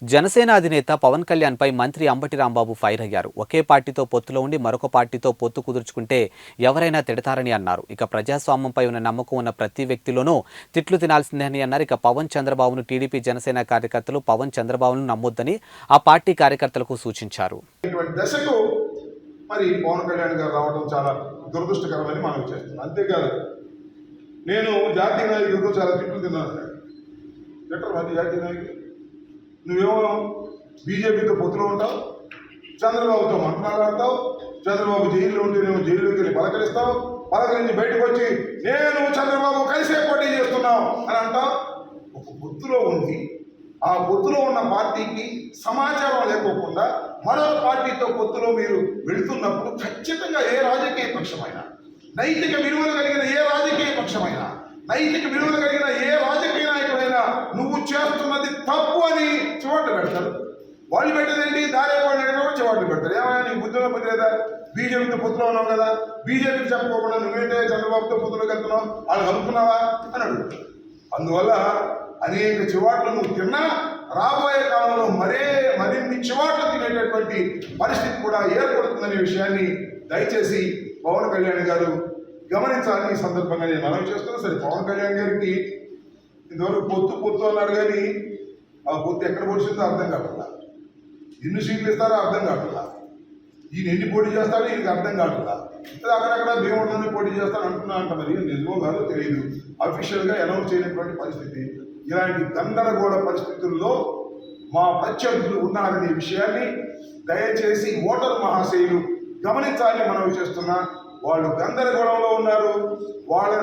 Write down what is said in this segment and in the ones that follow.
జనసేన అధినేత పవన్ కళ్యాణ్ పై మంత్రి అంబటి రాంబాబు ఫైర్ అయ్యారు. ఒకే పార్టీతో పొత్తులో ఉండి మరొక పార్టీతో పొత్తు కుదుర్చుకుంటే ఎవరైనా తిడతారని అన్నారు. ఇక ప్రజాస్వామ్యంపై ఉన్న నమ్మకం ఉన్న ప్రతి వ్యక్తిలోనూ తిట్లు తినాల్సిందే అని అన్నారు. ఇక పవన్ చంద్రబాబును టీడీపీ జనసేన కార్యకర్తలు పవన్ చంద్రబాబును నమ్మొద్దని ఆ పార్టీ కార్యకర్తలకు సూచించారు. మరి పవన్ కళ్యాణ్ గారు రావడం చాలా దురదృష్టకరమని మనం చేస్తున్నాం. అంతేకాదు నేను జాతీయ నాయకులతో చాలా తిట్లు తిన్నాను. జాతీయ నాయకులు నువ్వేమో బీజేపీతో పొత్తులో ఉంటావు, చంద్రబాబుతో మాట్లాడతావు, చంద్రబాబు జైల్లో ఉంటేనేమో జైల్లోకి వెళ్ళి పలకరిస్తావు, పలకరించి బయటకు వచ్చి నేను చంద్రబాబు కలిసే పోటీ చేస్తున్నావు అని అంటావు. ఒక పొత్తులో ఉంది, ఆ పొత్తులో ఉన్న పార్టీకి సమాచారం లేకోకుండా మరో పార్టీతో పొత్తులో మీరు వెళుతున్నప్పుడు ఖచ్చితంగా ఏ రాజకీయ పక్షమైనా, నైతిక విలువలు కలిగిన ఏ రాజకీయ పక్షమైనా, నైతిక విలువలు కలిగిన ఏ రాజకీయ నాయకుడైనా నువ్వు చేస్తున్నది తప్పు అని చివాట్లు పెడతారు. వాళ్ళు పెట్టేదేంటి, దారే వాళ్ళు చివాట్లు పెడతారు. ఏమైనా నీ బుద్ధిలో బుద్ధి లేదా? బీజేపీతో పొత్తులో ఉన్నావు కదా, బీజేపీకి చెప్పుకోకుండా నువ్వేంటే చంద్రబాబుతో పొత్తులోకి వెళ్తున్నావు, వాళ్ళు కలుపుకున్నావా అని అడుగుతారు. అందువల్ల అనేక చివాట్లు నువ్వు తిన్నా రాబోయే కాలంలో మరిన్ని చివాట్లు తినేటటువంటి పరిస్థితి కూడా ఏర్పడుతుందనే విషయాన్ని దయచేసి పవన్ కళ్యాణ్ గారు గమనించాలని ఈ సందర్భంగా నేను మనవి చేస్తున్నా. సరే, పవన్ కళ్యాణ్ గారికి ఇంతవరకు పొత్తు అన్నారు, కానీ ఆ పొత్తు ఎక్కడ పొడిచిందో అర్థం కావట్లా, ఎన్ని సీట్లు ఇస్తారో అర్థం కావట్లా, ఈయన ఎన్ని పోటీ చేస్తాడో ఈయనకి అర్థం కావట్లా. అక్కడక్కడ భీముడిని పోటీ చేస్తాను అంటున్నా అంట, మరి నిజమో కాదో తెలియదు. అఫీషియల్గా అనౌన్స్ చేయనటువంటి పరిస్థితి. ఇలాంటి గందరగోళ పరిస్థితుల్లో మా ప్రత్యర్థులు ఉన్నారనే విషయాన్ని దయచేసి ఓటర్ మహాశయులు గమనించాలని మనవి చేస్తున్నా. వాళ్ళు గందరగోళంలో ఉన్నారు, వాళ్ళు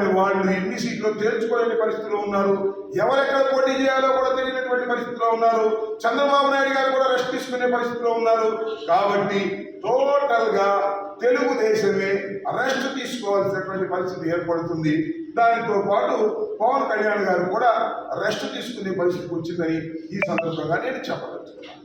ఎన్ని సీట్లు తేల్చుకోలేని పరిస్థితిలో ఉన్నారు, ఎవరెక్కడ పోటీ చేయాలో కూడా తెలియనటువంటి పరిస్థితిలో ఉన్నారు. చంద్రబాబు నాయుడు గారు కూడా రెస్ట్ తీసుకునే పరిస్థితిలో ఉన్నారు. కాబట్టి టోటల్గా తెలుగుదేశమే రెస్ట్ తీసుకోవాల్సినటువంటి పరిస్థితి ఏర్పడుతుంది. దానితో పాటు పవన్ కళ్యాణ్ గారు కూడా రెస్ట్ తీసుకునే పరిస్థితికి వచ్చిందని ఈ సందర్భంగా నేను చెప్పదలుచుకున్నాను.